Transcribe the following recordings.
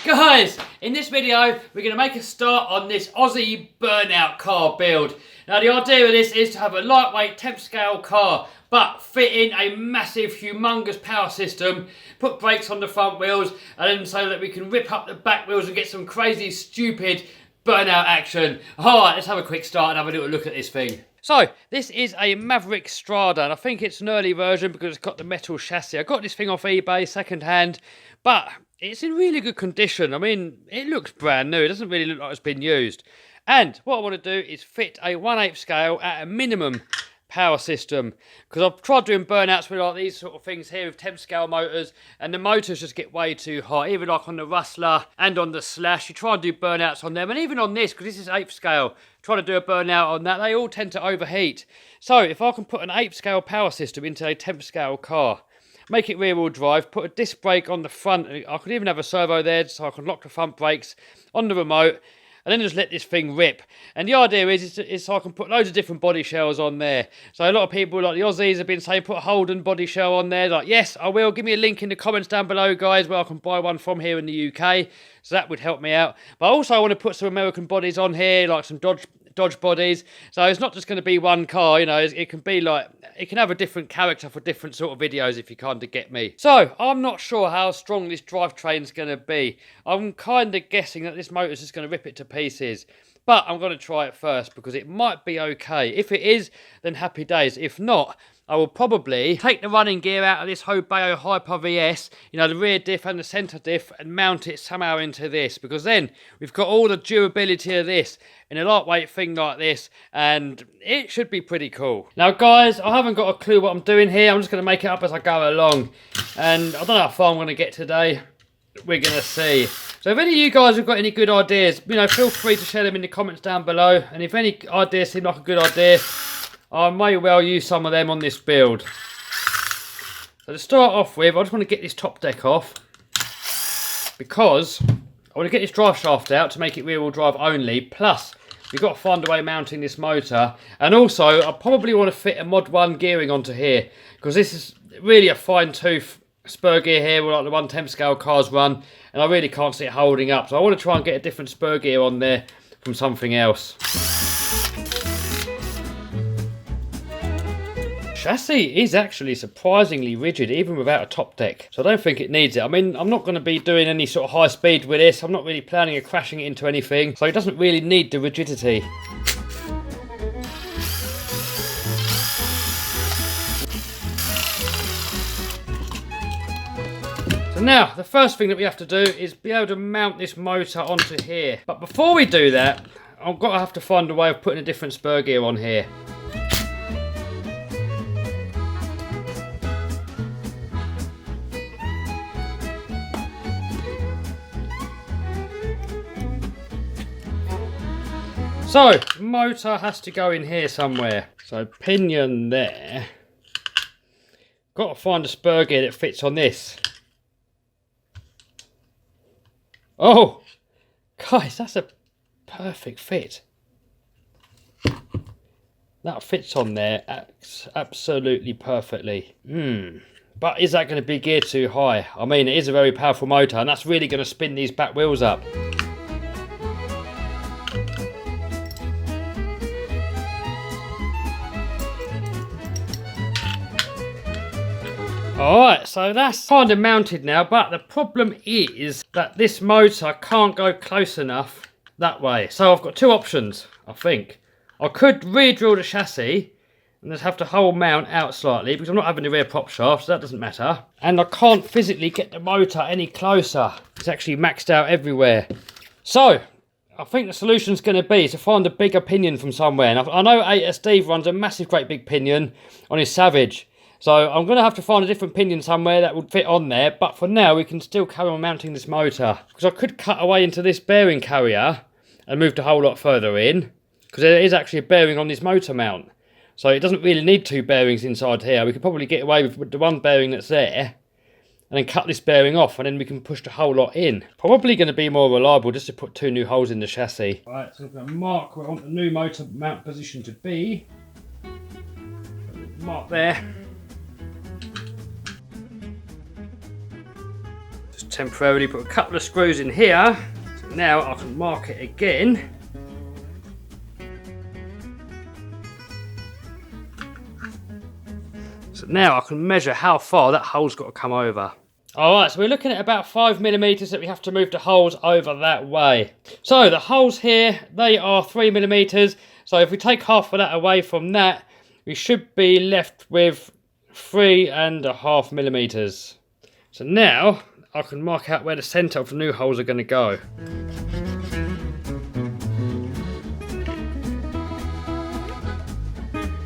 Guys, in this video, we're going to make a start on this Aussie Burnout car build. Now, the idea of this is to have a lightweight 10th scale car, but fit in a massive, humongous power system, put brakes on the front wheels, and then so that we can rip up the back wheels and get some crazy, stupid burnout action. Alright, let's have a quick start and have a little look at this thing. So, this is a Maverick Strada, and I think it's an early version because it's got the metal chassis. I got this thing off eBay, second hand, but it's in really good condition. I mean, it looks brand new. It doesn't really look like it's been used. And what I want to do is fit a 1/8 scale at a minimum power system, because I've tried doing burnouts with like these sort of things here with 10th scale motors, and the motors just get way too hot. Even like on the Rustler and on the Slash, you try and do burnouts on them, and even on this, because this is 8th scale, try to do a burnout on that, they all tend to overheat. So if I can put an 8th scale power system into a 10th scale car, make it rear wheel drive, put a disc brake on the front, I could even have a servo there so I can lock the front brakes on the remote, and then just let this thing rip. And the idea is so I can put loads of different body shells on there. So a lot of people, like the Aussies, have been saying put a Holden body shell on there. Like, yes, I will. Give me a link in the comments down below, guys, where I can buy one from here in the UK. So that would help me out. But also I want to put some American bodies on here, like some Dodge bodies. So it's not just going to be one car, you know, it can be like, it can have a different character for different sort of videos if you kind of get me. So I'm not sure how strong this drivetrain's going to be. I'm kind of guessing that this motor's just going to rip it to pieces. But I'm going to try it first because it might be okay. If it is, then happy days. If not, I will probably take the running gear out of this Hobeo Hyper VS, you know, the rear diff and the centre diff, and mount it somehow into this, because then we've got all the durability of this in a lightweight thing like this, and it should be pretty cool. Now guys, I haven't got a clue what I'm doing here. I'm just going to make it up as I go along, and I don't know how far I'm going to get today. We're going to see. So if any of you guys have got any good ideas, you know, feel free to share them in the comments down below, and if any ideas seem like a good idea, I may well use some of them on this build. So to start off with, I just want to get this top deck off, because I want to get this drive shaft out to make it rear wheel drive only, plus we've got to find a way mounting this motor, and also I probably want to fit a Mod 1 gearing onto here, because this is really a fine tooth spur gear here where like the 1/10 scale cars run, and I really can't see it holding up, so I want to try and get a different spur gear on there from something else. Chassis is actually surprisingly rigid even without a top deck, so I don't think it needs it. I mean, I'm not going to be doing any sort of high speed with this. I'm not really planning on crashing it into anything, so it doesn't really need the rigidity. So now, the first thing that we have to do is be able to mount this motor onto here. But before we do that, I'm going to have to find a way of putting a different spur gear on here. So, motor has to go in here somewhere. So, pinion there. Got to find a spur gear that fits on this. Oh! Guys, that's a perfect fit. That fits on there absolutely perfectly. But is that going to be geared too high? I mean, it is a very powerful motor, and that's really going to spin these back wheels up. Alright, so that's kind of mounted now, but the problem is that this motor can't go close enough that way. So I've got two options, I think. I could re-drill the chassis and just have to hold mount out slightly, because I'm not having the rear prop shaft, so that doesn't matter. And I can't physically get the motor any closer. It's actually maxed out everywhere. So, I think the solution's going to be to find a bigger pinion from somewhere. And I know Steve runs a massive great big pinion on his Savage. So I'm going to have to find a different pinion somewhere that would fit on there. But for now, we can still carry on mounting this motor, because I could cut away into this bearing carrier and move the whole lot further in, because there is actually a bearing on this motor mount. So it doesn't really need two bearings inside here. We could probably get away with the one bearing that's there, and then cut this bearing off, and then we can push the whole lot in. Probably going to be more reliable just to put two new holes in the chassis. Right, so I'm going to mark where I want the new motor mount position to be. Mark there. temporarily, put a couple of screws in here. So now I can mark it again. So now I can measure how far that hole's got to come over. Alright, so we're looking at about 5mm that we have to move the holes over that way. So the holes here, they are 3mm. So if we take half of that away from that, we should be left with 3.5mm. So now I can mark out where the centre of the new holes are going to go.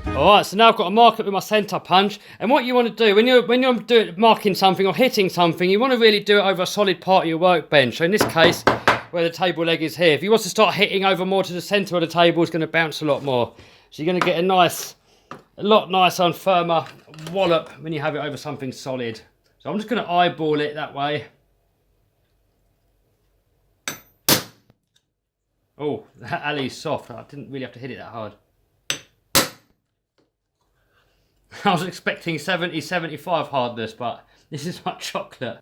Alright, so now I've got to mark it with my centre punch. And what you want to do, when you're marking something or hitting something, you want to really do it over a solid part of your workbench. So in this case, where the table leg is here, if you want to start hitting over more to the centre of the table, it's going to bounce a lot more. So you're going to get a lot nicer and firmer wallop when you have it over something solid. So I'm just going to eyeball it that way. Oh, that alley's soft. I didn't really have to hit it that hard. I was expecting 70, 75 hardness, but this is like chocolate.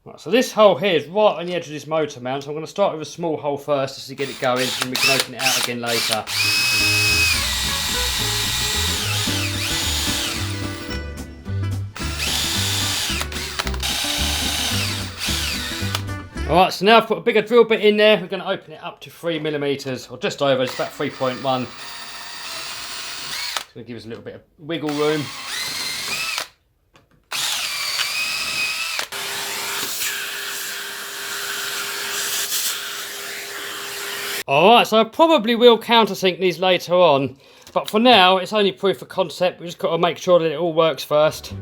Right, so this hole here is right on the edge of this motor mount, so I'm going to start with a small hole first just to get it going, and we can open it out again later. Alright, so now I've put a bigger drill bit in there. We're going to open it up to 3mm, or just over, it's about 3.1. It's going to give us a little bit of wiggle room. Alright, so I probably will countersink these later on, but for now it's only proof of concept. We've just got to make sure that it all works first.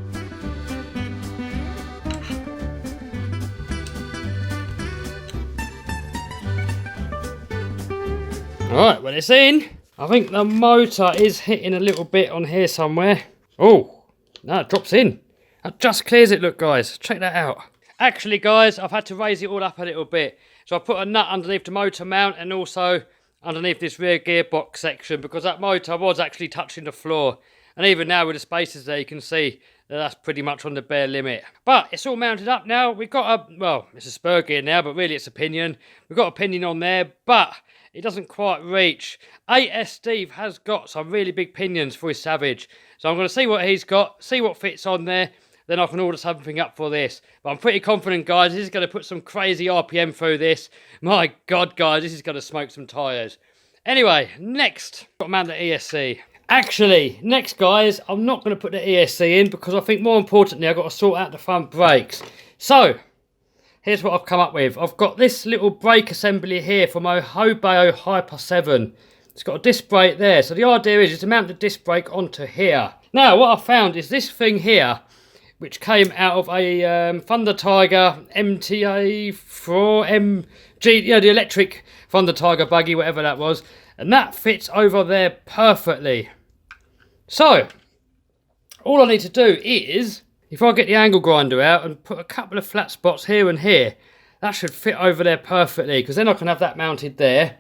Alright, well it's in. I think the motor is hitting a little bit on here somewhere. Oh, no, it drops in. That just clears it, look guys, check that out. Actually guys, I've had to raise it all up a little bit. So I put a nut underneath the motor mount and also underneath this rear gearbox section, because that motor was actually touching the floor. And even now with the spacers there, you can see that that's pretty much on the bare limit. But it's all mounted up now. We've got a, well, it's a spur gear now, but really it's a pinion. We've got a pinion on there, but it doesn't quite reach. AS Steve has got some really big pinions for his Savage. So I'm going to see what he's got, see what fits on there. Then I can order something up for this. But I'm pretty confident, guys, this is going to put some crazy RPM through this. My God, guys, this is going to smoke some tyres. Anyway, next, got to mount the ESC. Actually, next, guys, I'm not going to put the ESC in because I think more importantly, I've got to sort out the front brakes. So, here's what I've come up with. I've got this little brake assembly here from a Hobeo Hyper 7. It's got a disc brake there. So the idea is to mount the disc brake onto here. Now, what I've found is this thing here, which came out of a Thunder Tiger MTA4 MG, the electric Thunder Tiger buggy, whatever that was. And that fits over there perfectly. So, all I need to do is, if I get the angle grinder out and put a couple of flat spots here and here, that should fit over there perfectly, because then I can have that mounted there.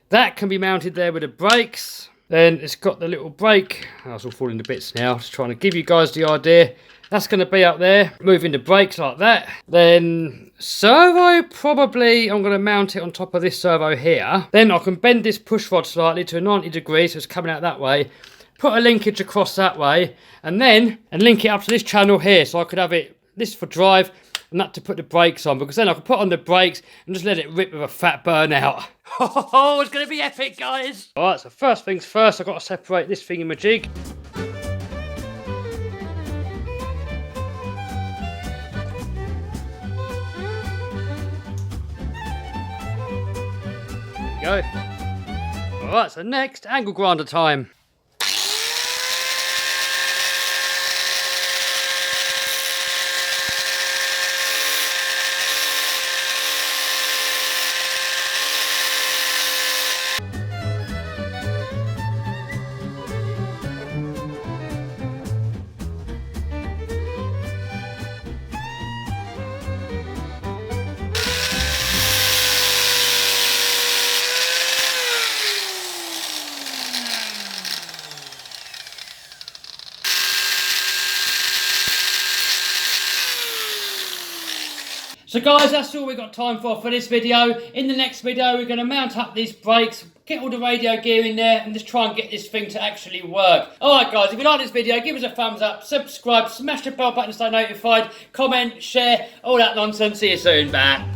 That can be mounted there with the brakes. Then it's got the little brake. Oh, it's all falling to bits now. Just trying to give you guys the idea. That's going to be up there, moving the brakes like that. Then servo, probably I'm going to mount it on top of this servo here. Then I can bend this push rod slightly to 90 degrees, so it's coming out that way. Put a linkage across that way, and link it up to this channel here, so I could have it, this for drive, and that to put the brakes on, because then I can put on the brakes and just let it rip with a fat burnout. Oh, it's going to be epic, guys. All right, so first things first, I've got to separate this thingamajig. Go. Alright, so next, angle grinder time. So guys, that's all we've got time for this video. In the next video, we're going to mount up these brakes, get all the radio gear in there, and just try and get this thing to actually work. Alright guys, if you like this video, give us a thumbs up, subscribe, smash the bell button to stay notified, comment, share, all that nonsense. See you soon, bye.